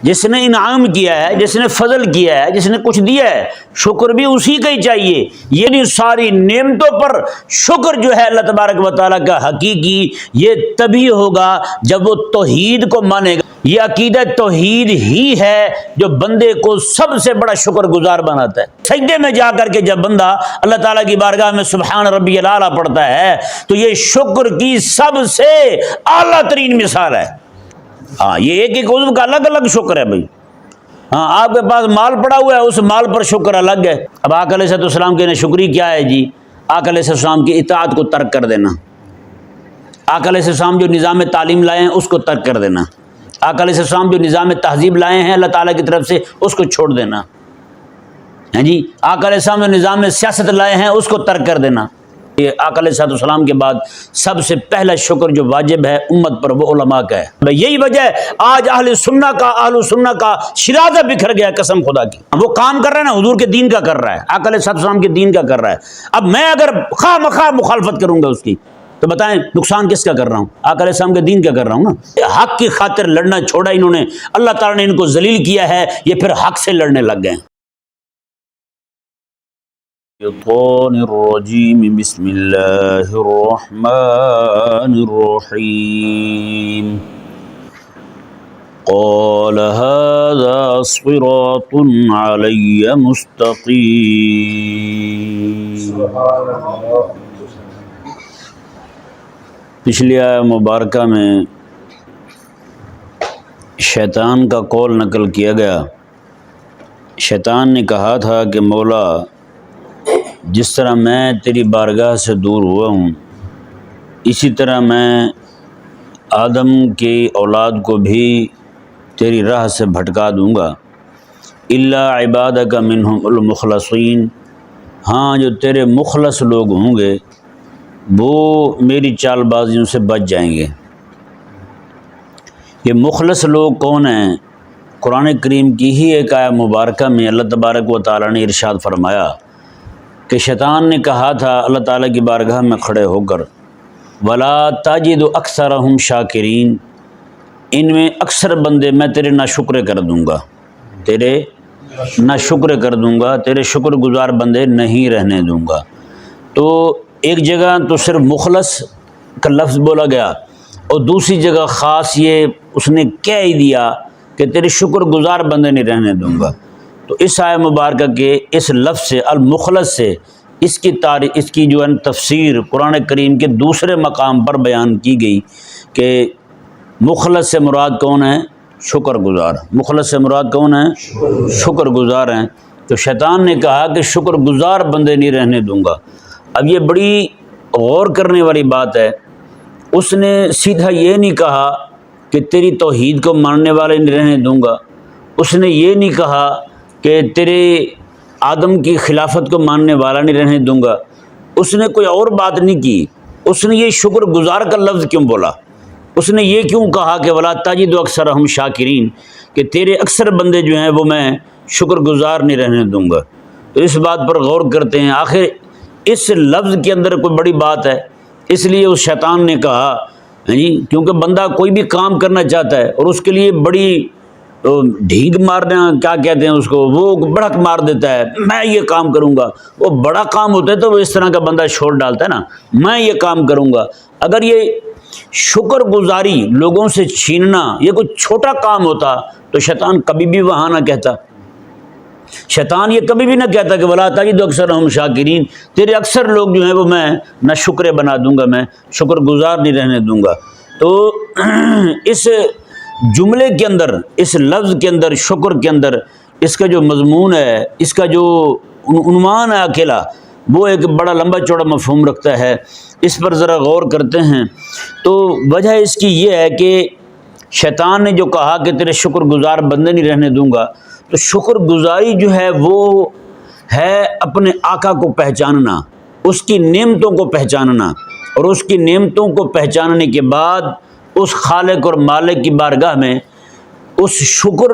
جس نے انعام کیا ہے، جس نے فضل کیا ہے، جس نے کچھ دیا ہے، شکر بھی اسی کا ہی چاہیے۔ یہ نہیں ساری نعمتوں پر شکر جو ہے اللہ تبارک و تعالیٰ کا حقیقی، یہ تبھی ہوگا جب وہ توحید کو مانے گا۔ یہ عقیدہ توحید ہی ہے جو بندے کو سب سے بڑا شکر گزار بناتا ہے۔ سجدے میں جا کر کے جب بندہ اللہ تعالیٰ کی بارگاہ میں سبحان ربی الاعلیٰ پڑھتا ہے تو یہ شکر کی سب سے اعلیٰ ترین مثال ہے۔ ہاں، یہ ایک ایک عضو کا الگ الگ شکر ہے بھائی۔ ہاں، آپ کے پاس مال پڑا ہوا ہے، اس مال پر شکر الگ ہے۔ اب آقا علیہ السلام کے شکری کیا ہے جی؟ آقا علیہ السلام کی اطاعت کو ترک کر دینا، آقا علیہ السلام جو نظام تعلیم لائے ہیں اس کو ترک کر دینا، آقا علیہ السلام جو نظام تہذیب لائے ہیں اللہ تعالیٰ کی طرف سے اس کو چھوڑ دینا، ہیں جی۔ آقا علیہ السلام جو نظام سیاست لائے ہیں اس کو ترک کر دینا۔ یہ آقا علیہ السلام کے بعد سب سے پہلا شکر جو واجب ہے امت پر وہ علماء کا ہے۔ یہی وجہ ہے آج اہل سنہ کا شرازہ بکھر گیا، قسم خدا کی۔ وہ کام کر رہا ہے نا، حضور کے دین کا کر رہا ہے، آقا علیہ السلام کے دین کا کر رہا ہے۔ اب میں اگر خواہ مخواہ مخالفت کروں گا اس کی تو بتائیں نقصان کس کا کر رہا ہوں؟ آقا علیہ السلام کے دین کا کر رہا ہوں نا۔ حق کی خاطر لڑنا چھوڑا انہوں نے، اللہ تعالیٰ نے ان کو ذلیل کیا ہے، یہ پھر حق سے لڑنے لگ گئے۔ الشیطان الرجیم، بسم اللہ الرحمن الرحیم۔ قال هذا صراط علی مستقیم۔ پچھلی آیت مبارکہ میں شیطان کا قول نقل کیا گیا۔ شیطان نے کہا تھا کہ مولا، جس طرح میں تیری بارگاہ سے دور ہوا ہوں اسی طرح میں آدم کی اولاد کو بھی تیری راہ سے بھٹکا دوں گا، الا عبادک منہم المخلصین، ہاں جو تیرے مخلص لوگ ہوں گے وہ میری چال بازیوں سے بچ جائیں گے۔ یہ مخلص لوگ کون ہیں؟ قرآن کریم کی ہی ایک آیت مبارکہ میں اللہ تبارک و تعالیٰ نے ارشاد فرمایا کہ شیطان نے کہا تھا اللہ تعالیٰ کی بارگاہ میں کھڑے ہو کر، وَلَا تَجِدُ أَكْثَرَهُمْ شَاكِرِينَ، ان میں اکثر بندے میں تیرے ناشکر کر دوں گا، تیرے ناشکر کر دوں گا، تیرے شکر گزار بندے نہیں رہنے دوں گا۔ تو ایک جگہ تو صرف مخلص کا لفظ بولا گیا اور دوسری جگہ خاص یہ اس نے کہہ ہی دیا کہ تیرے شکر گزار بندے نہیں رہنے دوں گا۔ تو اس آیت مبارکہ کے اس لفظ سے المخلص سے اس کی جو ہے تفسیر قرآن کریم کے دوسرے مقام پر بیان کی گئی کہ مخلص سے مراد کون ہے؟ شکر گزار۔ مخلص سے مراد کون ہے؟ شکر گزار ہیں۔ تو شیطان نے کہا کہ شکر گزار بندے نہیں رہنے دوں گا۔ اب یہ بڑی غور کرنے والی بات ہے، اس نے سیدھا یہ نہیں کہا کہ تیری توحید کو ماننے والے نہیں رہنے دوں گا، اس نے یہ نہیں کہا کہ تیرے آدم کی خلافت کو ماننے والا نہیں رہنے دوں گا، اس نے کوئی اور بات نہیں کی۔ اس نے یہ شکر گزار کا لفظ کیوں بولا؟ اس نے یہ کیوں کہا کہ وَلَا تَجِدُ أَكْثَرَهُمْ شَاكِرِينَ، کہ تیرے اکثر بندے جو ہیں وہ میں شکر گزار نہیں رہنے دوں گا؟ تو اس بات پر غور کرتے ہیں، آخر اس لفظ کے اندر کوئی بڑی بات ہے۔ اس لیے اس شیطان نے کہا جی، کیونکہ بندہ کوئی بھی کام کرنا چاہتا ہے اور اس کے لیے بڑی ڈھیگ مارنا، کیا کہتے ہیں اس کو، وہ بڑھک مار دیتا ہے، میں یہ کام کروں گا۔ وہ بڑا کام ہوتا ہے تو وہ اس طرح کا بندہ چھوڑ ڈالتا ہے نا، میں یہ کام کروں گا۔ اگر یہ شکر گزاری لوگوں سے چھیننا یہ کوئی چھوٹا کام ہوتا تو شیطان کبھی بھی وہاں نہ کہتا۔ شیطان یہ کبھی بھی نہ کہتا کہ وَلَا تَجِدُ أَكْثَرَهُمْ شَاكِرِينَ، تیرے اکثر لوگ جو ہیں وہ میں نہ شکر بنا دوں گا، میں شکر گزار نہیں رہنے دوں گا۔ تو اس جملے کے اندر، اس لفظ کے اندر، شکر کے اندر اس کا جو مضمون ہے، اس کا جو عنوان ہے اکیلا، وہ ایک بڑا لمبا چوڑا مفہوم رکھتا ہے۔ اس پر ذرا غور کرتے ہیں تو وجہ اس کی یہ ہے کہ شیطان نے جو کہا کہ تیرے شکر گزار بندے نہیں رہنے دوں گا، تو شکر گزاری جو ہے وہ ہے اپنے آقا کو پہچاننا، اس کی نعمتوں کو پہچاننا، اور اس کی نعمتوں کو پہچاننے کے بعد اس خالق اور مالک کی بارگاہ میں اس شکر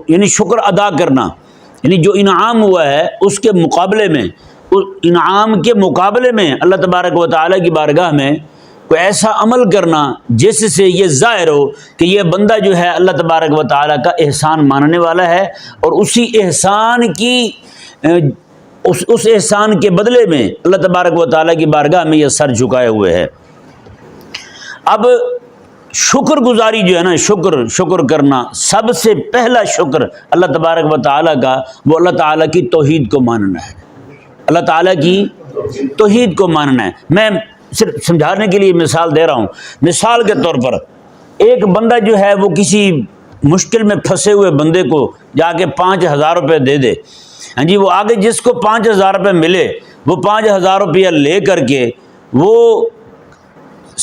یعنی شکر ادا کرنا، یعنی جو انعام ہوا ہے اس کے مقابلے میں، اس انعام کے مقابلے میں اللہ تبارک و تعالیٰ کی بارگاہ میں کوئی ایسا عمل کرنا جس سے یہ ظاہر ہو کہ یہ بندہ جو ہے اللہ تبارک و تعالیٰ کا احسان ماننے والا ہے، اور اسی احسان کی اس احسان کے بدلے میں اللہ تبارک و تعالیٰ کی بارگاہ میں یہ سر جھکائے ہوئے ہے۔ اب شکر گزاری جو ہے نا، شکر کرنا، سب سے پہلا شکر اللہ تبارک و تعالیٰ کا وہ اللہ تعالیٰ کی توحید کو ماننا ہے، اللہ تعالیٰ کی توحید کو ماننا ہے۔ میں صرف سمجھانے کے لیے مثال دے رہا ہوں۔ مثال کے طور پر ایک بندہ جو ہے وہ کسی مشکل میں پھنسے ہوئے بندے کو جا کے 5,000 روپے دے دے، ہاں جی، وہ آگے جس کو 5,000 روپے ملے وہ 5,000 روپیہ لے کر کے وہ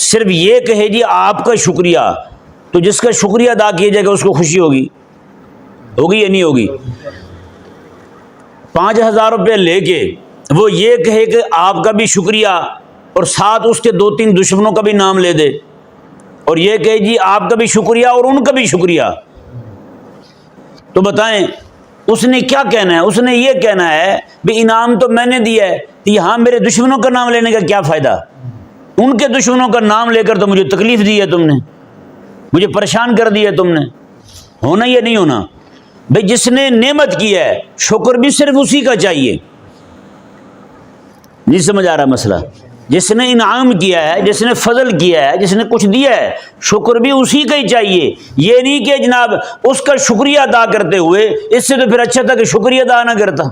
صرف یہ کہے جی آپ کا شکریہ، تو جس کا شکریہ ادا کیا جائے گا اس کو خوشی ہوگی یا نہیں ہوگی؟ 5,000 روپے لے کے وہ یہ کہے کہ آپ کا بھی شکریہ، اور ساتھ اس کے 2-3 دشمنوں کا بھی نام لے دے، اور یہ کہے جی آپ کا بھی شکریہ اور ان کا بھی شکریہ، تو بتائیں اس نے کیا کہنا ہے؟ اس نے یہ کہنا ہے بھی انعام تو میں نے دیا ہے، تو یہاں میرے دشمنوں کا نام لینے کا کیا فائدہ؟ ان کے دشمنوں کا نام لے کر تو مجھے تکلیف دی ہے تم نے، مجھے پریشان کر دی ہے تم نے۔ ہونا یا نہیں ہونا؟ بھئی جس نے نعمت کی ہے شکر بھی صرف اسی کا چاہیے۔ نہیں سمجھ آ رہا مسئلہ؟ جس نے انعام کیا ہے، جس نے فضل کیا ہے، جس نے کچھ دیا ہے، شکر بھی اسی کا ہی چاہیے۔ یہ نہیں کہ جناب اس کا شکریہ ادا کرتے ہوئے، اس سے تو پھر اچھا تھا کہ شکریہ ادا نہ کرتا،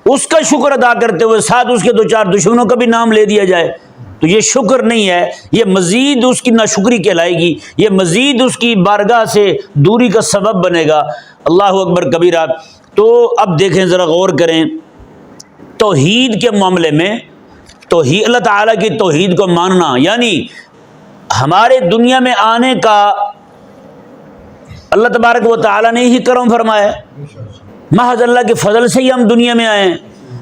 اس کا شکر ادا کرتے ہوئے ساتھ اس کے 2-4 دشمنوں کا بھی نام لے دیا جائے، تو یہ شکر نہیں ہے، یہ مزید اس کی ناشکری کہلائے گی، یہ مزید اس کی بارگاہ سے دوری کا سبب بنے گا۔ اللہ اکبر کبیرہ۔ تو اب دیکھیں، ذرا غور کریں، توحید کے معاملے میں توحید، اللہ تعالیٰ کی توحید کو ماننا، یعنی ہمارے دنیا میں آنے کا اللہ تبارک و تعالیٰ نے ہی کرم فرمایا ہے، محض اللہ کے فضل سے ہی ہم دنیا میں آئے ہیں،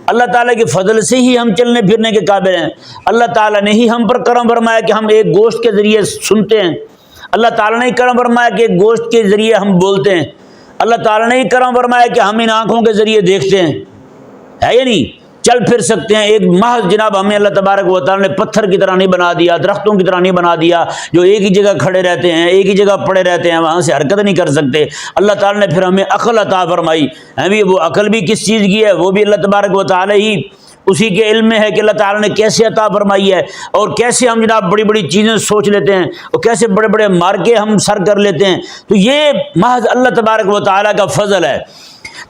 اللہ تعالیٰ کے فضل سے ہی ہم چلنے پھرنے کے قابل ہیں، اللہ تعالیٰ نے ہی ہم پر کرم فرمایا کہ ہم ایک گوشت کے ذریعے سنتے ہیں، اللہ تعالیٰ نے ہی کرم فرمایا کہ ایک گوشت کے ذریعے ہم بولتے ہیں، اللہ تعالیٰ نے ہی کرم فرمایا کہ ہم ان آنکھوں کے ذریعے دیکھتے ہیں، ہے یا نہیں؟ چل پھر سکتے ہیں۔ ایک محض جناب ہمیں اللہ تبارک و تعالیٰ نے پتھر کی طرح نہیں بنا دیا، درختوں کی طرح نہیں بنا دیا جو ایک ہی جگہ کھڑے رہتے ہیں، ایک ہی جگہ پڑے رہتے ہیں، وہاں سے حرکت نہیں کر سکتے۔ اللہ تعالیٰ نے پھر ہمیں عقل عطا فرمائی، ہمیں وہ عقل بھی کس چیز کی ہے؟ وہ بھی اللہ تبارک و تعالیٰ ہی اسی کے علم میں ہے کہ اللہ تعالیٰ نے کیسے عطا فرمائی ہے، اور کیسے ہم جناب بڑی بڑی چیزیں سوچ لیتے ہیں، اور کیسے بڑے بڑے مارکے ہم سر کر لیتے ہیں۔ تو یہ محض اللہ تبارک و تعالیٰ کا فضل ہے۔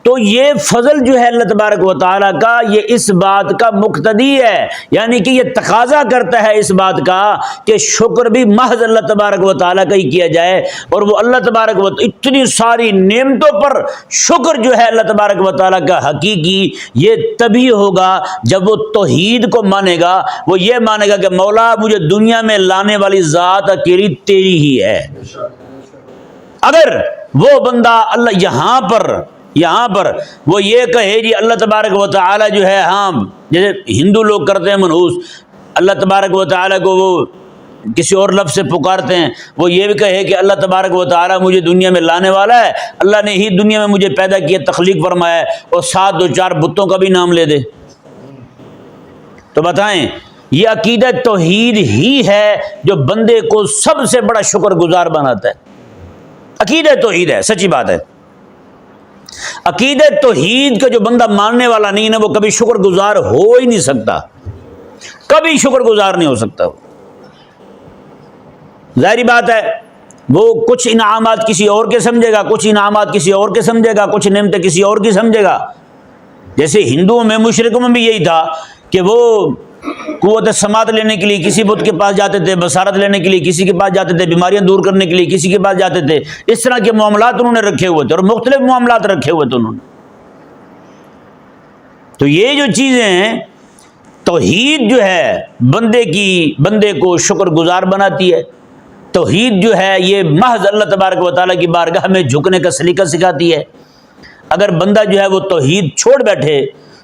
تو یہ فضل جو ہے اللہ تبارک و تعالیٰ کا، یہ اس بات کا مقتضی ہے، یعنی کہ یہ تقاضا کرتا ہے اس بات کا کہ شکر بھی محض اللہ تبارک و تعالیٰ کا ہی کیا جائے، اور وہ اللہ تبارک و اتنی ساری نعمتوں پر شکر جو ہے اللہ تبارک و تعالیٰ کا حقیقی، یہ تبھی ہوگا جب وہ توحید کو مانے گا، وہ یہ مانے گا کہ مولا مجھے دنیا میں لانے والی ذات اکیلی تیری ہی ہے۔ اگر وہ بندہ اللہ یہاں پر وہ یہ کہے جی اللہ تبارک و تعالیٰ جو ہے، ہاں جیسے ہندو لوگ کرتے ہیں منحوس، اللہ تبارک و تعالیٰ کو وہ کسی اور لفظ سے پکارتے ہیں، وہ یہ بھی کہے کہ اللہ تبارک و تعالیٰ مجھے دنیا میں لانے والا ہے، اللہ نے ہی دنیا میں مجھے پیدا کیا، تخلیق فرمایا ہے، اور ساتھ 2-4 بتوں کا بھی نام لے دے، تو بتائیں یہ عقیدہ توحید ہی ہے جو بندے کو سب سے بڑا شکر گزار بناتا ہے۔ عقیدہ توحید ہے، سچی بات ہے۔ عقیدہ توحید کا جو بندہ ماننے والا نہیں نا، وہ کبھی شکر گزار ہو ہی نہیں سکتا، کبھی شکر گزار نہیں ہو سکتا۔ ظاہری بات ہے وہ کچھ انعامات کسی اور کے سمجھے گا، کچھ انعامات کسی اور کے سمجھے گا، کچھ نعمتیں کسی اور کی سمجھے گا۔ جیسے ہندوؤں میں، مشرکوں میں بھی یہی تھا کہ وہ قوت سماعت لینے کے لیے کسی بت کے پاس جاتے تھے، بصارت لینے کے لیے کسی کے پاس جاتے تھے، بیماریاں دور کرنے کے لیے کسی کے پاس جاتے تھے، اس طرح کے معاملات انہوں نے رکھے ہوئے تھے، اور مختلف معاملات رکھے ہوئے تھے انہوں نے۔ تو یہ جو چیزیں ہیں، توحید جو ہے بندے کو شکر گزار بناتی ہے، توحید جو ہے یہ محض اللہ تبارک و تعالیٰ کی بارگاہ میں جھکنے کا سلیقہ سکھاتی ہے۔ اگر بندہ جو ہے وہ توحید چھوڑ بیٹھے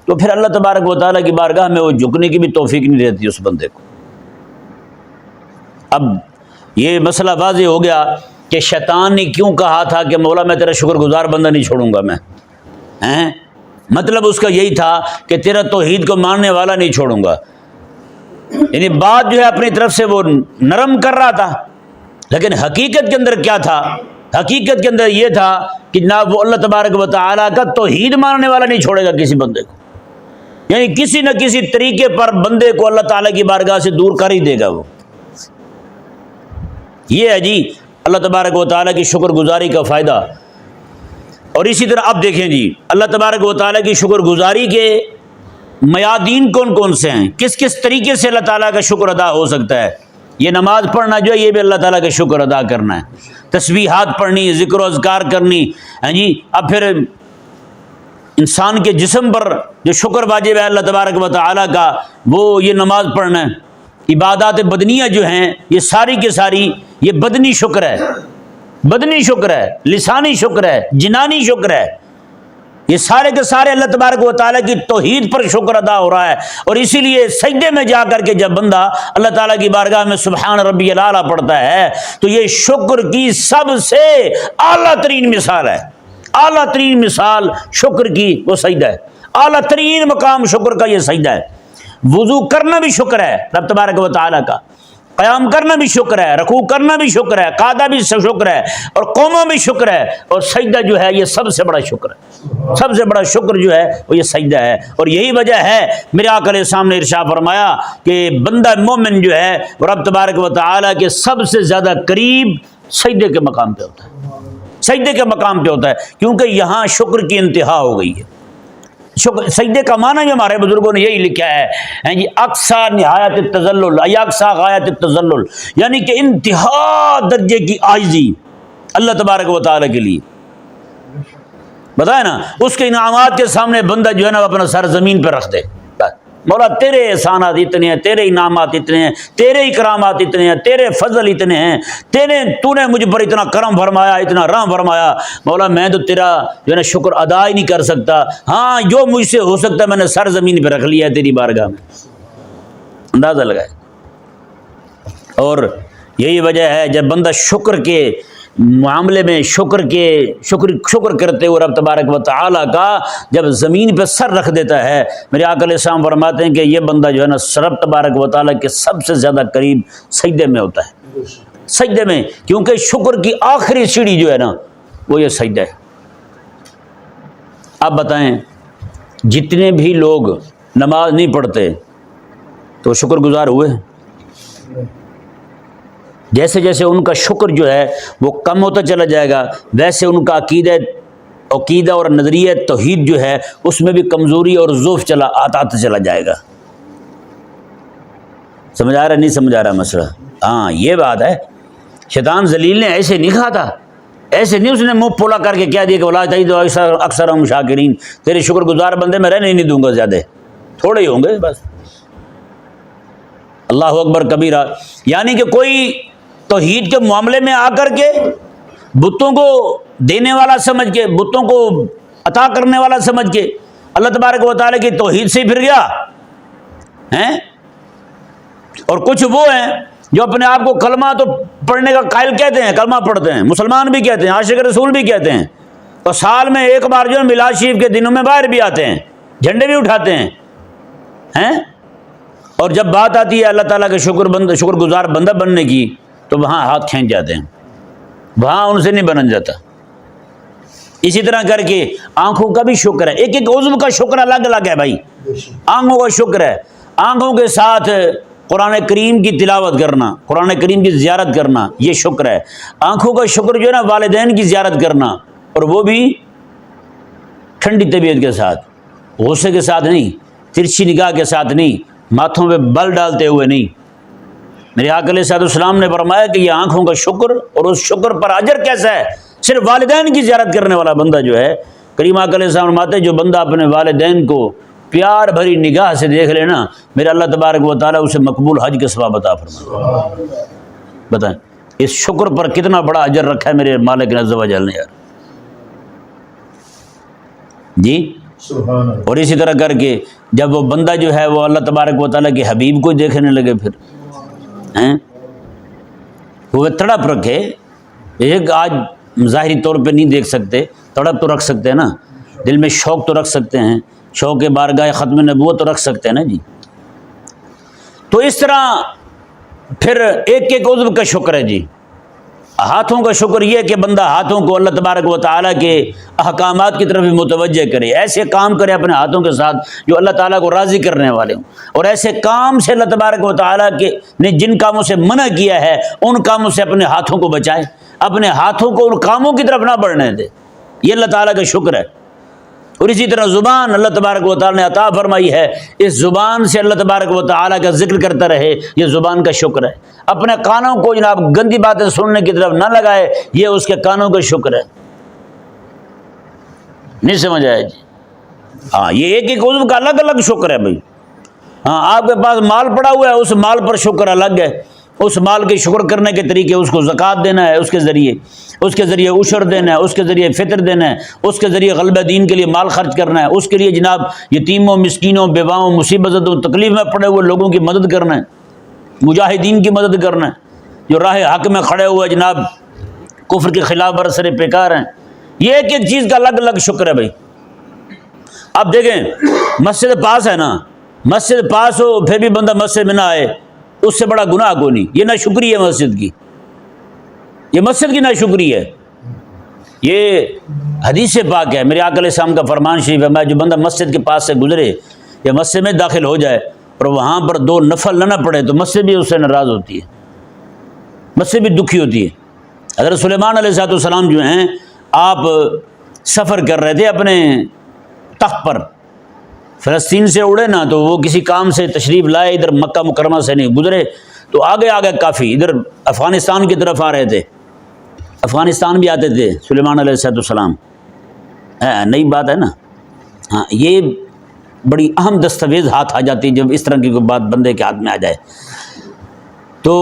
تو پھر اللہ تبارک و تعالیٰ کی بارگاہ میں وہ جھکنے کی بھی توفیق نہیں رہتی اس بندے کو۔ اب یہ مسئلہ واضح ہو گیا کہ شیطان نے کیوں کہا تھا کہ مولا میں تیرا شکر گزار بندہ نہیں چھوڑوں گا میں، مطلب اس کا یہی تھا کہ تیرا توحید کو ماننے والا نہیں چھوڑوں گا۔ یعنی بات جو ہے اپنی طرف سے وہ نرم کر رہا تھا، لیکن حقیقت کے اندر کیا تھا؟ حقیقت کے اندر یہ تھا کہ جناب وہ اللہ تبارک و تعالیٰ کا توحید ماننے والا نہیں چھوڑے گا کسی بندے کو، یعنی کسی نہ کسی طریقے پر بندے کو اللہ تعالیٰ کی بارگاہ سے دور کر ہی دے گا وہ۔ یہ ہے جی اللہ تبارک و تعالیٰ کی شکر گزاری کا فائدہ۔ اور اسی طرح اب دیکھیں جی اللہ تبارک و تعالیٰ کی شکر گزاری کے میادین کون کون سے ہیں، کس کس طریقے سے اللہ تعالیٰ کا شکر ادا ہو سکتا ہے۔ یہ نماز پڑھنا جو ہے یہ بھی اللہ تعالیٰ کا شکر ادا کرنا ہے، تسبیحات پڑھنی، ذکر و اذکار کرنی، ہاں جی۔ اب پھر انسان کے جسم پر جو شکر واجب ہے اللہ تبارک و تعالیٰ کا، وہ یہ نماز پڑھنا ہے۔ عبادات بدنیہ جو ہیں یہ ساری کے ساری یہ بدنی شکر ہے، بدنی شکر ہے، لسانی شکر ہے، جنانی شکر ہے، یہ سارے کے سارے اللہ تبارک و تعالیٰ کی توحید پر شکر ادا ہو رہا ہے۔ اور اسی لیے سجدے میں جا کر کے جب بندہ اللہ تعالیٰ کی بارگاہ میں سبحان ربی الاعلیٰ پڑھتا ہے تو یہ شکر کی سب سے اعلیٰ ترین مثال ہے، اعلیٰ ترین مثال شکر کی وہ سجدہ ہے، اعلیٰ ترین مقام شکر کا یہ سجدہ ہے۔ وضو کرنا بھی شکر ہے رب تبارک و تعالیٰ کا، قیام کرنا بھی شکر ہے، رکوع کرنا بھی شکر ہے، قعدہ بھی شکر ہے، اور قوما بھی شکر ہے، اور سجدہ جو ہے یہ سب سے بڑا شکر ہے، سب سے بڑا شکر جو ہے وہ یہ سجدہ ہے۔ اور یہی وجہ ہے میرے آقا علیہ السلام نے ارشاد فرمایا کہ بندہ مومن جو ہے وہ رب تبارک و تعالیٰ کے سب سے زیادہ قریب سجدے کے مقام پہ ہوتا ہے، سجدے کے مقام پہ ہوتا ہے، کیونکہ یہاں شکر کی انتہا ہو گئی ہے۔ سجدے کا معنی جو ہمارے بزرگوں نے یہی لکھا ہے جی اقصا نہایت التذلل یا اقصا غایت التذلل، یعنی کہ انتہا درجے کی عاجزی اللہ تبارک و تعالیٰ کے لیے، بتائے نا، اس کے انعامات کے سامنے بندہ جو ہے نا اپنا سر زمین پہ رکھ دے، مولا تیرے احسانات اتنے ہیں، تیرے انعامات اتنے ہیں، تیرے اکرامات اتنے ہیں، تیرے فضل اتنے ہیں، تو نے مجھ پر اتنا کرم فرمایا، اتنا رحم فرمایا، مولا میں تو تیرا جو ہے نا شکر ادا ہی نہیں کر سکتا، ہاں جو مجھ سے ہو سکتا ہے میں نے سر زمین پہ رکھ لیا ہے تیری بارگاہ میں، اندازہ لگائے۔ اور یہی وجہ ہے جب بندہ شکر کے معاملے میں شکر کرتے ہوئے رب تبارک و تعالیٰ کا جب زمین پہ سر رکھ دیتا ہے، میرے آقا علیہ السلام فرماتے ہیں کہ یہ بندہ جو ہے نا رب تبارک و تعالیٰ کے سب سے زیادہ قریب سجدے میں ہوتا ہے، سجدے میں، کیونکہ شکر کی آخری سیڑھی جو ہے نا وہ یہ سجدہ ہے۔ آپ بتائیں جتنے بھی لوگ نماز نہیں پڑھتے تو شکر گزار ہوئے؟ جیسے جیسے ان کا شکر جو ہے وہ کم ہوتا چلا جائے گا، ویسے ان کا عقیدہ اور نظریہ توحید جو ہے اس میں بھی کمزوری اور ضعف آتا چلا جائے گا۔ سمجھ آ رہا نہیں سمجھ آ رہا مسئلہ؟ ہاں یہ بات ہے۔ شیطان ذلیل نے ایسے نہیں کہا تھا، ایسے نہیں اس نے منہ پولا کر کے کہہ دیا کہ ولا تجد اکثرهم شاکرین، تیرے شکر گزار بندے میں رہنے نہیں دوں گا، زیادہ تھوڑے ہی ہوں گے بس۔ اللہ اکبر کبیرہ، یعنی کہ کوئی توحید کے معاملے میں آ کر کے بتوں کو دینے والا سمجھ کے، بتوں کو عطا کرنے والا سمجھ کے اللہ تبارک و تعالیٰ کی توحید سے پھر گیا ہیں، اور کچھ وہ ہیں جو اپنے آپ کو کلمہ تو پڑھنے کا قائل کہتے ہیں، کلمہ پڑھتے ہیں، مسلمان بھی کہتے ہیں، عاشق رسول بھی کہتے ہیں، اور سال میں ایک بار جو ہے میلاد شریف کے دنوں میں باہر بھی آتے ہیں، جھنڈے بھی اٹھاتے ہیں، اور جب بات آتی ہے اللہ تعالیٰ کے شکر گزار بندہ بننے کی تو وہاں ہاتھ کھینچ جاتے ہیں، وہاں ان سے نہیں بنن جاتا۔ اسی طرح کر کے آنکھوں کا بھی شکر ہے، ایک ایک عضو کا شکر الگ الگ ہے بھائی۔ آنکھوں کا شکر ہے، آنکھوں کے ساتھ قرآن کریم کی تلاوت کرنا، قرآن کریم کی زیارت کرنا، یہ شکر ہے۔ آنکھوں کا شکر جو ہے نا والدین کی زیارت کرنا، اور وہ بھی ٹھنڈی طبیعت کے ساتھ، غصے کے ساتھ نہیں، ترچھی نگاہ کے ساتھ نہیں، ماتھوں پہ بل ڈالتے ہوئے نہیں۔ میرے آقا علیہ السلام نے فرمایا کہ یہ آنکھوں کا شکر، اور اس شکر پر اجر کیسا ہے؟ صرف والدین کی زیارت کرنے والا بندہ جو ہے، کریم آقا علیہ السلام فرماتے ہیں جو بندہ اپنے والدین کو پیار بھری نگاہ سے دیکھ لینا، میرا اللہ تبارک و تعالیٰ اسے مقبول حج کے ثواب عطا فرمائے۔ بتائیں اس شکر پر کتنا بڑا اجر رکھا ہے میرے مالک عز و جل نے یار جی۔ اور اسی طرح کر کے جب وہ بندہ جو ہے وہ اللہ تبارک و تعالیٰ کے حبیب کو دیکھنے لگے، پھر وہ تڑپ رکھے، ایک آج ظاہری طور پہ نہیں دیکھ سکتے، تڑپ تو رکھ سکتے ہیں نا، دل میں شوق تو رکھ سکتے ہیں، شوق بارگاہ ختم نبوت تو رکھ سکتے ہیں نا جی۔ تو اس طرح پھر ایک ایک عضو کا شکر ہے جی. ہاتھوں کا شکر یہ کہ بندہ ہاتھوں کو اللہ تبارک و تعالیٰ کے احکامات کی طرف بھی متوجہ کرے، ایسے کام کرے اپنے ہاتھوں کے ساتھ جو اللہ تعالیٰ کو راضی کرنے والے ہوں، اور ایسے کام سے اللہ تبارک و تعالیٰ کے نے جن کاموں سے منع کیا ہے ان کاموں سے اپنے ہاتھوں کو بچائے، اپنے ہاتھوں کو ان کاموں کی طرف نہ بڑھنے دے. یہ اللہ تعالیٰ کا شکر ہے. اور اسی طرح زبان اللہ تبارک و تعالیٰ نے عطا فرمائی ہے، اس زبان سے اللہ تبارک و تعالیٰ کا ذکر کرتا رہے، یہ زبان کا شکر ہے. اپنے کانوں کو جناب گندی باتیں سننے کی طرف نہ لگائے، یہ اس کے کانوں کا شکر ہے. نہیں سمجھ آیا جی؟ ہاں، یہ ایک ایک عضو کا الگ الگ شکر ہے بھائی. ہاں، آپ کے پاس مال پڑا ہوا ہے، اس مال پر شکر الگ ہے. اس مال کے شکر کرنے کے طریقے، اس کو زکوٰۃ دینا ہے، اس کے ذریعے عشر دینا ہے، اس کے ذریعے فطر دینا ہے، اس کے ذریعے غلبہ دین کے لیے مال خرچ کرنا ہے، اس کے لیے جناب یتیموں، مسکینوں، بیواؤں، مصیبتوں، تکلیف میں پڑے ہوئے لوگوں کی مدد کرنا ہے، مجاہدین کی مدد کرنا ہے جو راہ حق میں کھڑے ہوئے جناب کفر کے خلاف برسر پیکار ہیں. یہ ایک ایک چیز کا الگ الگ شکر ہے بھائی. آپ دیکھیں مسجد پاس ہے نا، مسجد پاس ہو پھر بھی بندہ مسجد میں نہ آئے، اس سے بڑا گناہ کوئی نہیں. یہ ناشکری ہے مسجد کی، یہ مسجد کی ناشکری ہے. یہ حدیث پاک ہے، میرے آقا علیہ السلام کا فرمان شریف ہے، میں جو بندہ مسجد کے پاس سے گزرے یا مسجد میں داخل ہو جائے اور وہاں پر 2 نفل نہ پڑے تو مسجد بھی اس سے ناراض ہوتی ہے، مسجد بھی دکھی ہوتی ہے. حضرت سلیمان علیہ السلام جو ہیں، آپ سفر کر رہے تھے اپنے تخت پر، فلسطین سے اڑے نا تو وہ کسی کام سے تشریف لائے، ادھر مکہ مکرمہ سے نہیں گزرے تو آگے کافی ادھر افغانستان کی طرف آ رہے تھے. افغانستان بھی آتے تھے سلیمان علیہ السلام. نئی بات ہے نا. ہاں، یہ بڑی اہم دستاویز ہاتھ آ جاتی جب اس طرح کی کوئی بات بندے کے ہاتھ میں آ جائے. تو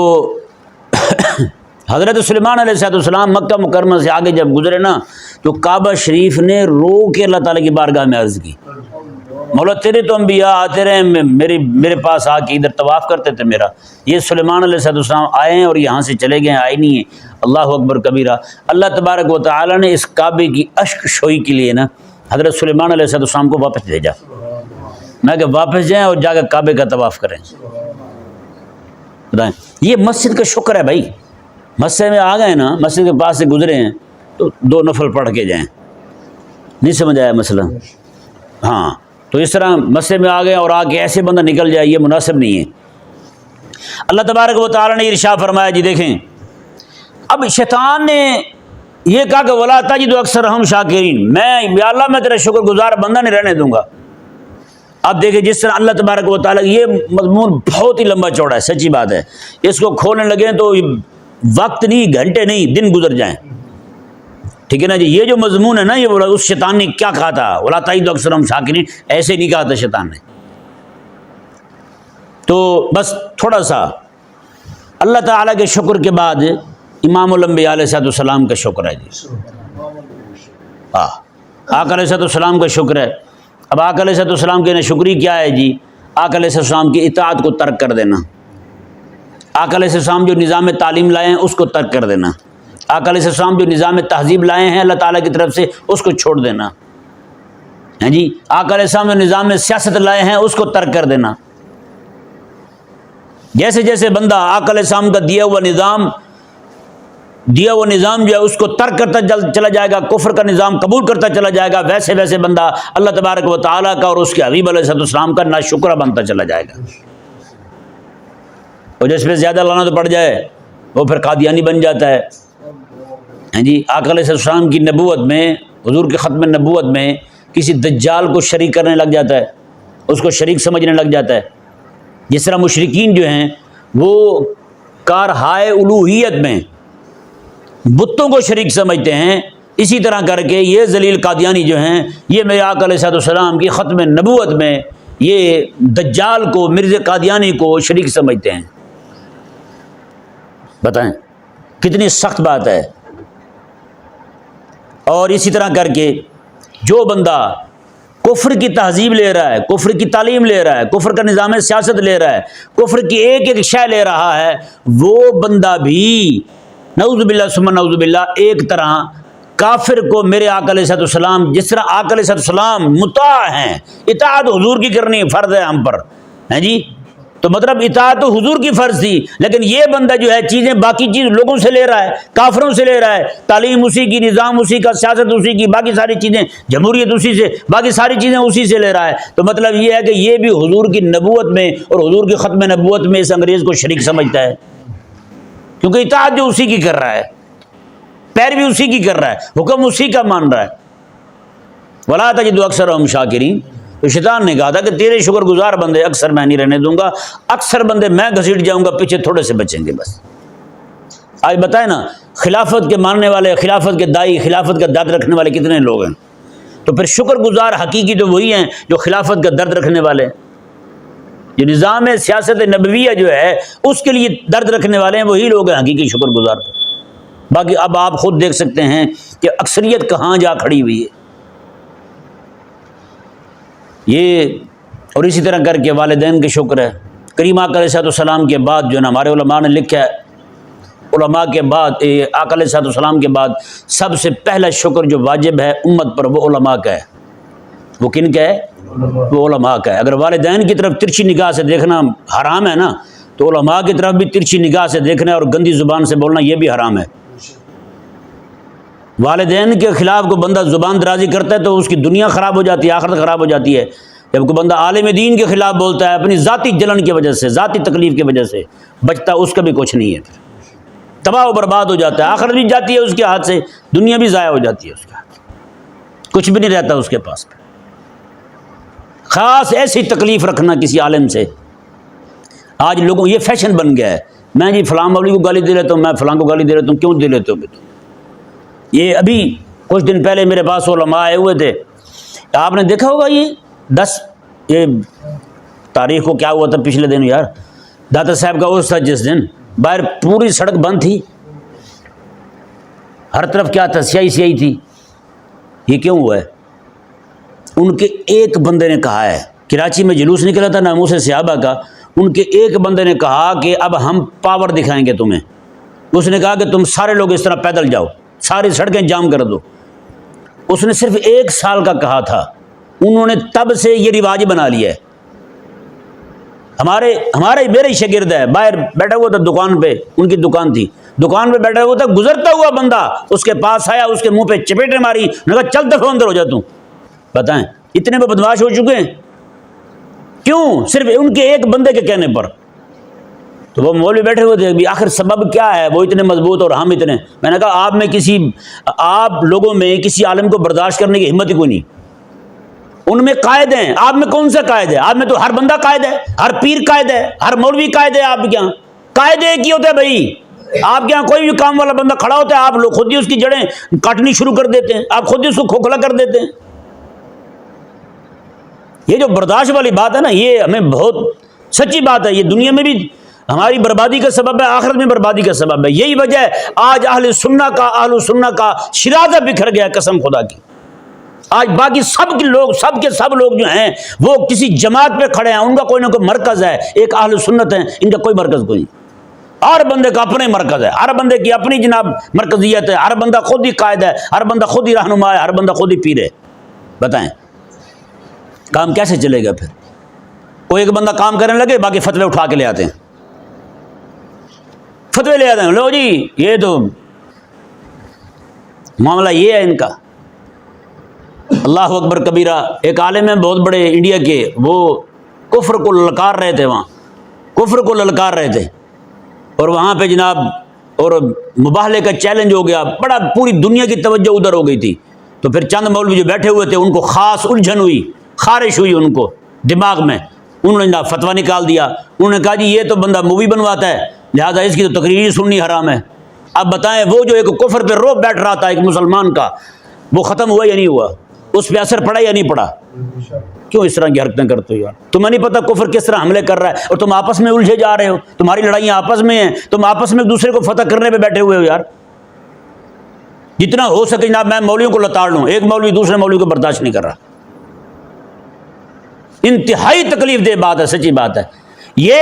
حضرت سلیمان علیہ السلام مکہ مکرمہ سے آگے جب گزرے نا تو کعبہ شریف نے رو کے اللہ تعالیٰ کی بارگاہ میں عرض کی، مولا تیرے تو انبیاء آتے رہے، میرے پاس آ کے ادھر طواف کرتے تھے میرا، یہ سلیمان علیہ السلام آئے ہیں اور یہاں سے چلے گئے ہیں، آئے نہیں ہیں. اللہ اکبر کبیرہ. اللہ تبارک و تعالیٰ نے اس کعبے کی اشک شوئی کے لیے نا حضرت سلیمان علیہ السلام کو واپس بھیجا. میں کہ واپس جائیں اور جا کے کعبے کا طواف کریں. بتائیں، یہ مسجد کا شکر ہے بھائی. مسجد میں آ گئے نا، مسجد کے پاس سے گزرے ہیں تو 2 نفل پڑھ کے جائیں. نہیں سمجھ آیا مسئلہ؟ ہاں، تو اس طرح مسجد میں آ گئے اور آ کے ایسے بندہ نکل جائے، یہ مناسب نہیں ہے. اللہ تبارک و تعالیٰ نے ارشاد فرمایا جی دیکھیں، اب شیطان نے یہ کہا کہ ولا تجد اکثرہم شاکرین، یا اللہ میں تیرا شکر گزار بندہ نہیں رہنے دوں گا. اب دیکھیں جس طرح اللہ تبارک و تعالیٰ، یہ مضمون بہت ہی لمبا چوڑا ہے، سچی بات ہے. اس کو کھولنے لگیں تو وقت نہیں، گھنٹے نہیں، دن گزر جائیں. ٹھیک ہے نا جی؟ یہ جو مضمون ہے نا، یہ اس شیطان نے کیا کہا تھا، ولا تجد اکثرہم شاکرین، ایسے نہیں کہا تھا شیطان نے. تو بس تھوڑا سا اللہ تعالیٰ کے شکر کے بعد امام الانبیاء علیہ السلام کا شکر ہے جی. آقا علیہ السلام کا شکر ہے. اب آقا علیہ السلام کی شکری کیا ہے جی؟ آقا علیہ السلام کی اطاعت کو ترک کر دینا. آقا علیہ السلام جو نظام تعلیم لائے ہیں اس کو ترک کر دینا. آقا علیہ السلام جو نظام تہذیب لائے ہیں اللہ تعالیٰ کی طرف سے اس کو چھوڑ دینا ہے جی. آقا علیہ السلام جو نظام سیاست لائے ہیں اس کو ترک کر دینا. جیسے جیسے بندہ آقا علیہ السلام کا دیا ہوا نظام جو ہے اس کو ترک کرتا چلا جائے گا، کفر کا نظام قبول کرتا چلا جائے گا، ویسے ویسے بندہ اللہ تبارک و تعالیٰ کا اور اس کے حبیب علیہ السلام کا ناشکرہ بنتا چلا جائے گا. اور جس پہ زیادہ لعنت پڑ جائے وہ پھر قادیانی بن جاتا ہے جی. آقا علیہ السلام کی نبوت میں، حضور کے ختم نبوت میں کسی دجال کو شریک کرنے لگ جاتا ہے، اس کو شریک سمجھنے لگ جاتا ہے. جس طرح مشرکین جو ہیں وہ کارہائے الوہیت میں بتوں کو شریک سمجھتے ہیں، اسی طرح کر کے یہ ذلیل قادیانی جو ہیں یہ میرے آقا علیہ السلام کی ختم نبوت میں یہ دجال کو، مرزا قادیانی کو شریک سمجھتے ہیں. بتائیں کتنی سخت بات ہے. اور اسی طرح کر کے جو بندہ کفر کی تہذیب لے رہا ہے، کفر کی تعلیم لے رہا ہے، کفر کا نظام سیاست لے رہا ہے، کفر کی ایک ایک شے لے رہا ہے، وہ بندہ بھی نعوذ باللہ ثم نعوذ باللہ ایک طرح کافر کو میرے آقا علیہ السلام، جس طرح آقا علیہ السلام مطاع ہیں، اطاعت حضور کی کرنی فرض ہے ہم پر ہیں جی، تو مطلب اطاعت تو حضور کی فرض تھی، لیکن یہ بندہ جو ہے چیزیں باقی چیز لوگوں سے لے رہا ہے، کافروں سے لے رہا ہے، تعلیم اسی کی، نظام اسی کا، سیاست اسی کی، باقی ساری چیزیں، جمہوریت اسی سے، باقی ساری چیزیں اسی سے لے رہا ہے، تو مطلب یہ ہے کہ یہ بھی حضور کی نبوت میں اور حضور کی ختم نبوت میں اس انگریز کو شریک سمجھتا ہے، کیونکہ اطاعت جو اسی کی کر رہا ہے، پیروی اسی کی کر رہا ہے، حکم اسی کا مان رہا ہے۔ وَلَا تَجِدُ أَكْثَرَهُمْ شَاكِرِينَ، تو شیطان نے کہا تھا کہ تیرے شکر گزار بندے اکثر میں نہیں رہنے دوں گا، اکثر بندے میں گھسیٹ جاؤں گا، پیچھے تھوڑے سے بچیں گے بس۔ آج بتائیں نا، خلافت کے ماننے والے، خلافت کے دائی، خلافت کا درد رکھنے والے کتنے لوگ ہیں؟ تو پھر شکر گزار حقیقی تو وہی ہیں جو خلافت کا درد رکھنے والے، جو نظام سیاست نبویہ جو ہے اس کے لیے درد رکھنے والے ہیں، وہی لوگ ہیں حقیقی شکر گزار۔ باقی اب آپ خود دیکھ سکتے ہیں کہ اکثریت کہاں جا کھڑی ہوئی ہے یہ، اور اسی طرح کر کے والدین کے شکر ہے۔ کریم آقا علیہ السلام کے بعد جو ہے نا، ہمارے علماء نے لکھا ہے، علماء کے بعد آقا علیہ السلام کے بعد سب سے پہلا شکر جو واجب ہے امت پر، وہ علماء کا ہے۔ وہ کن کا ہے؟ وہ علماء کا ہے۔ اگر والدین کی طرف ترچھی نگاہ سے دیکھنا حرام ہے نا، تو علماء کی طرف بھی ترچھی نگاہ سے دیکھنا اور گندی زبان سے بولنا یہ بھی حرام ہے۔ والدین کے خلاف کوئی بندہ زبان درازی کرتا ہے تو اس کی دنیا خراب ہو جاتی ہے، آخرت خراب ہو جاتی ہے۔ جب کوئی بندہ عالم دین کے خلاف بولتا ہے اپنی ذاتی جلن کی وجہ سے، ذاتی تکلیف کی وجہ سے، بچتا اس کا بھی کچھ نہیں ہے، تباہ و برباد ہو جاتا ہے، آخرت بھی جاتی ہے اس کے ہاتھ سے، دنیا بھی ضائع ہو جاتی ہے اس کے ہاتھ سے، کچھ بھی نہیں رہتا اس کے پاس۔ خاص ایسی تکلیف رکھنا کسی عالم سے، آج لوگوں یہ فیشن بن گیا ہے، میں جی فلاں مولوی کو گالی دے لیتا ہوں، میں فلاں کو گالی دے لیتا ہوں، کیوں دے لیتے ہو؟ یہ ابھی کچھ دن پہلے میرے پاس علماء آئے ہوئے تھے، آپ نے دیکھا ہوگا یہ تاریخ کو کیا ہوا تھا پچھلے دن یار، داتا صاحب کا عرس تھا جس دن، باہر پوری سڑک بند تھی، ہر طرف کیا تھا؟ سیاہی تھی۔ یہ کیوں ہوا ہے؟ ان کے ایک بندے نے کہا ہے، کراچی میں جلوس نکلا تھا ناموس صحابہ کا، ان کے ایک بندے نے کہا کہ اب ہم پاور دکھائیں گے تمہیں۔ اس نے کہا کہ تم سارے لوگ اس طرح پیدل جاؤ، ساری سڑکیں جام کر دو۔ اس نے صرف 1 سال کا کہا تھا، انہوں نے تب سے یہ رواج بنا لیا ہے۔ ہمارے میرے شاگرد ہے، باہر بیٹھا ہوا تھا دکان پہ، ان کی دکان تھی، دکان پہ بیٹھا ہوا تھا، گزرتا ہوا بندہ اس کے پاس آیا، اس کے منہ پہ چپیٹیں ماری، نے کہا چل دفعہ اندر ہو جا تم۔ بتائیں اتنے میں بدمعاش ہو چکے ہیں، کیوں؟ صرف ان کے ایک بندے کے کہنے پر۔ تو وہ مولوی بیٹھے ہوئے تھے، آخر سبب کیا ہے؟ وہ اتنے مضبوط اور ہم اتنے۔ میں نے کہا آپ لوگوں میں کسی عالم کو برداشت کرنے کی ہمت ہی کوئی نہیں۔ ان میں قائد ہیں، آپ میں کون سا قائد ہے؟ آپ میں تو ہر بندہ قائد ہے، ہر پیر قائد ہے، ہر مولوی قائد ہے۔ آپ کے یہاں قائد ایک ہی ہوتا ہے بھائی، آپ کے یہاں کوئی بھی کام والا بندہ کھڑا ہوتا ہے، آپ لوگ خود ہی اس کی جڑیں کاٹنی شروع کر دیتے ہیں، آپ خود ہی اس کو کھوکھلا کر دیتے ہیں۔ یہ جو برداشت والی بات ہے نا، یہ ہمیں بہت سچی بات ہے، یہ دنیا میں بھی ہماری بربادی کا سبب ہے، آخرت میں بربادی کا سبب ہے۔ یہی وجہ ہے آج اہل سنہ کا شرازہ بکھر گیا، قسم خدا کی۔ آج باقی سب کے سب لوگ جو ہیں وہ کسی جماعت پہ کھڑے ہیں، ان کا کوئی نہ کوئی مرکز ہے، ایک اہل سنت ہے، ان کا کوئی مرکز کوئی نہیں۔ ہر بندے کا اپنے مرکز ہے، ہر بندے کی اپنی جناب مرکزیت ہے، ہر بندہ خود ہی قائد ہے، ہر بندہ خود ہی رہنما ہے، ہر بندہ خود ہی پیر ہے۔ بتائیں کام کیسے چلے گا پھر؟ کوئی ایک بندہ کام کرنے لگے، باقی فتوے اٹھا کے لے آتے ہیں، فتوے لے آتے ہیں، لو جی یہ تو معاملہ یہ ہے ان کا۔ اللہ اکبر کبیرہ، ایک عالم ہے بہت بڑے انڈیا کے، وہ کفر کو للکار رہے تھے، وہاں کفر کو للکار رہے تھے، اور وہاں پہ جناب اور مباہلے کا چیلنج ہو گیا، بڑا پوری دنیا کی توجہ ادھر ہو گئی تھی۔ تو پھر چند مولوی جو بیٹھے ہوئے تھے، ان کو خاص الجھن ہوئی، خارش ہوئی ان کو دماغ میں، انہوں نے جناب فتویٰ نکال دیا۔ انہوں نے کہا جی یہ تو بندہ مووی بنواتا ہے، لہذا اس کی تو تقریر سننی حرام ہے۔ اب بتائیں وہ جو ایک کفر پہ روب بیٹھ رہا تھا ایک مسلمان کا، وہ ختم ہوا یا نہیں ہوا؟ اس پہ اثر پڑا یا نہیں پڑا؟ کیوں اس طرح کی حرکتیں کرتے ہو یار؟ تمہیں نہیں پتہ کفر کس طرح حملے کر رہا ہے، اور تم آپس میں الجھے جا رہے ہو، تمہاری لڑائیاں آپس میں ہیں، تم آپس میں دوسرے کو فتح کرنے پہ بیٹھے ہوئے ہو یار۔ جتنا ہو سکے جناب میں مولویوں کو لتاڑ لوں، ایک مولوی دوسرے مولوی کو برداشت نہیں کر رہا۔ انتہائی تکلیف دہ بات ہے، سچی بات ہے یہ۔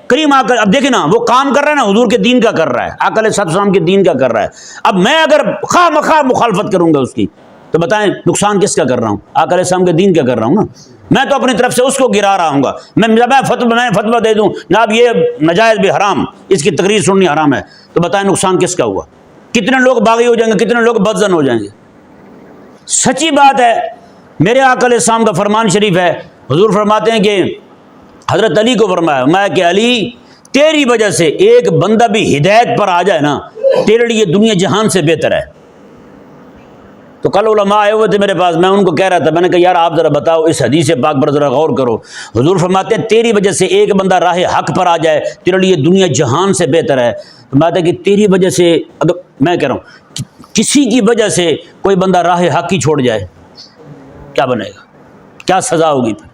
کریم آ کر اب دیکھیں نا، وہ کام کر رہا ہے نا حضور کے دین کا کر رہا ہے، آقا علیہ السلام کے دین کا کر رہا ہے۔ اب میں اگر خواہ مخواہ مخالفت کروں گا اس کی، تو بتائیں نقصان کس کا کر رہا ہوں؟ آقا علیہ السلام کے دین کا کر رہا ہوں نا۔ میں تو اپنی طرف سے اس کو گرا رہا ہوں گا. میں فتویٰ دے دوں جناب یہ ناجائز بھی حرام، اس کی تقریر سننی حرام ہے، تو بتائیں نقصان کس کا ہوا؟ کتنے لوگ باغی ہو جائیں گے، کتنے لوگ بدزن ہو جائیں گے. سچی بات ہے. میرے آقا علیہ السلام کا فرمان شریف ہے، حضور فرماتے ہیں کہ حضرت علی کو فرمایا میں کہ علی تیری وجہ سے ایک بندہ بھی ہدایت پر آ جائے نا تیرے لیے دنیا جہان سے بہتر ہے. تو کل علماء آئے ہوئے تھے میرے پاس، میں ان کو کہہ رہا تھا، میں نے کہا یار آپ ذرا بتاؤ اس حدیث پاک پر ذرا غور کرو. حضور فرماتے ہیں تیری وجہ سے ایک بندہ راہ حق پر آ جائے تیرے لیے دنیا جہان سے بہتر ہے. فرماتے ہیں کہ تیری وجہ سے، اگر میں کہہ رہا ہوں کسی کی وجہ سے کوئی بندہ راہ حق ہی چھوڑ جائے کیا بنے گا، کیا سزا ہوگی؟ پھر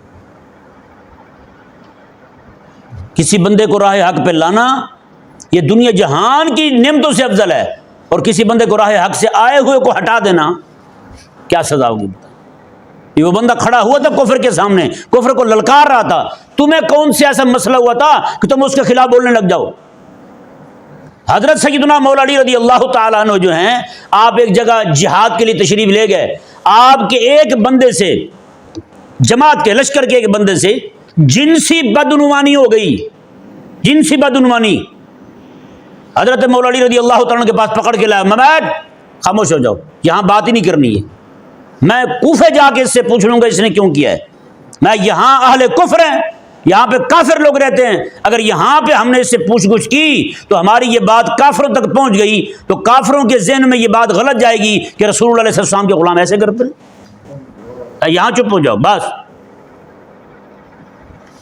کسی بندے کو راہ حق پہ لانا یہ دنیا جہان کی نعمتوں سے افضل ہے، اور کسی بندے کو راہ حق سے آئے ہوئے کو ہٹا دینا کیا سزا ہوگی؟ یہ وہ بندہ کھڑا ہوا تھا کفر کے سامنے، کفر کو للکار رہا تھا، تمہیں کون سے ایسا مسئلہ ہوا تھا کہ تم اس کے خلاف بولنے لگ جاؤ؟ حضرت سیدنا مولا علی رضی اللہ تعالیٰ عنہ جو ہیں، آپ ایک جگہ جہاد کے لیے تشریف لے گئے، آپ کے ایک بندے سے، جماعت کے لشکر کے ایک بندے سے جنسی بدعنوانی ہو گئی، جنسی بدعنوانی. حضرت مولا علی رضی اللہ تعالیٰ عنہ کے پاس پکڑ کے لایا، ممید خاموش ہو جاؤ، یہاں بات ہی نہیں کرنی ہے، میں کوفے جا کے اس سے پوچھ لوں گا اس نے کیوں کیا ہے. میں یہاں اہل کفر ہیں، یہاں پہ کافر لوگ رہتے ہیں، اگر یہاں پہ ہم نے اس سے پوچھ گچھ کی تو ہماری یہ بات کافروں تک پہنچ گئی تو کافروں کے ذہن میں یہ بات غلط جائے گی کہ رسول اللہ علیہ السلام کے غلام ایسے کرتے ہیں. یہاں چپ ہو جاؤ بس.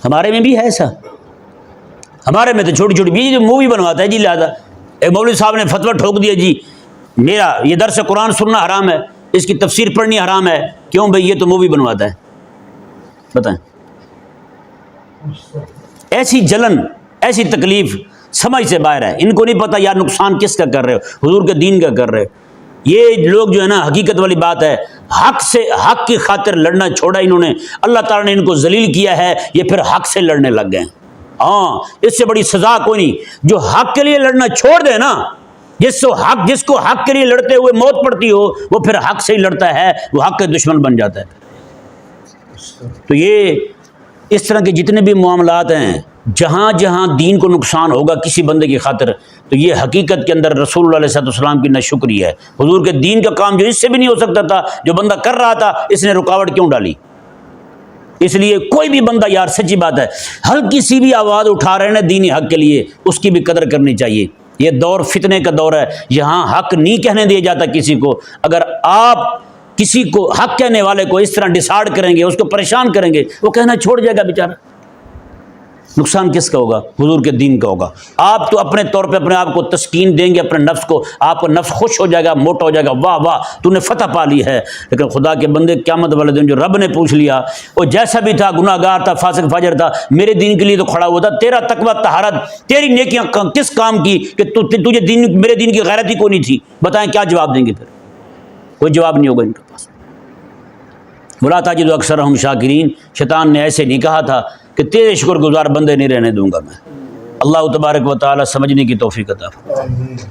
ہمارے میں بھی ہے ایسا، ہمارے میں تو چھوٹی چھوٹی بھی جو مووی بنواتا ہے جی، لہٰذا ایک مولوی صاحب نے فتویٰ ٹھوک دیا جی میرا یہ درس قرآن سننا حرام ہے، اس کی تفسیر پڑھنی حرام ہے. کیوں بھئی؟ یہ تو مووی بنواتا ہے. بتائیں ایسی جلن، ایسی تکلیف سمجھ سے باہر ہے. ان کو نہیں پتہ یار نقصان کس کا کر رہے ہو، حضور کے دین کا کر رہے ہو. یہ لوگ جو ہے نا، حقیقت والی بات ہے، حق سے، حق کی خاطر لڑنا چھوڑا انہوں نے، اللہ تعالیٰ نے ان کو ذلیل کیا ہے، یہ پھر حق سے لڑنے لگ گئے. ہاں اس سے بڑی سزا کوئی نہیں. جو حق کے لیے لڑنا چھوڑ دے نا، جس کو حق کے لیے لڑتے ہوئے موت پڑتی ہو، وہ پھر حق سے ہی لڑتا ہے، وہ حق کے دشمن بن جاتا ہے. تو یہ اس طرح کے جتنے بھی معاملات ہیں، جہاں جہاں دین کو نقصان ہوگا کسی بندے کی خاطر، تو یہ حقیقت کے اندر رسول اللہ علیہ السلام کی ناشکری ہے. حضور کے دین کا کام جو اس سے بھی نہیں ہو سکتا تھا، جو بندہ کر رہا تھا، اس نے رکاوٹ کیوں ڈالی؟ اس لیے کوئی بھی بندہ، یار سچی بات ہے، ہلکی سی بھی آواز اٹھا رہے ہیں دینی حق کے لیے، اس کی بھی قدر کرنی چاہیے. یہ دور فتنے کا دور ہے، یہاں حق نہیں کہنے دیا جاتا کسی کو. اگر آپ کسی کو، حق کہنے والے کو اس طرح ڈسارڈ کریں گے، اس کو پریشان کریں گے، وہ کہنا چھوڑ جائے گا بیچارہ. نقصان کس کا ہوگا؟ حضور کے دین کا ہوگا. آپ تو اپنے طور پہ اپنے آپ کو تسکین دیں گے، اپنے نفس کو، آپ کا نفس خوش ہو جائے گا، موٹا ہو جائے گا، واہ واہ تو نے فتح پا لی ہے. لیکن خدا کے بندے قیامت والے دن جو رب نے پوچھ لیا، وہ جیسا بھی تھا، گناہ گار تھا، فاسق فاجر تھا، میرے دین کے لیے تو کھڑا ہوا تھا، تیرا تقویٰ طہارت، تیری نیکیاں کس کام کی کہ تجھے دین، میرے دین کی غیرت ہی کوئی نہیں تھی. بتائیں کیا جواب دیں گے؟ پھر کوئی جواب نہیں ہوگا ان کے پاس. وَلَا تَجِدُ أَكْثَرَهُمْ شَاكِرِينَ. شیطان نے ایسے نہیں کہا تھا کہ تیرے شکر گزار بندے نہیں رہنے دوں گا میں. اللہ تبارک و تعالی سمجھنے کی توفیق عطا فرمائے.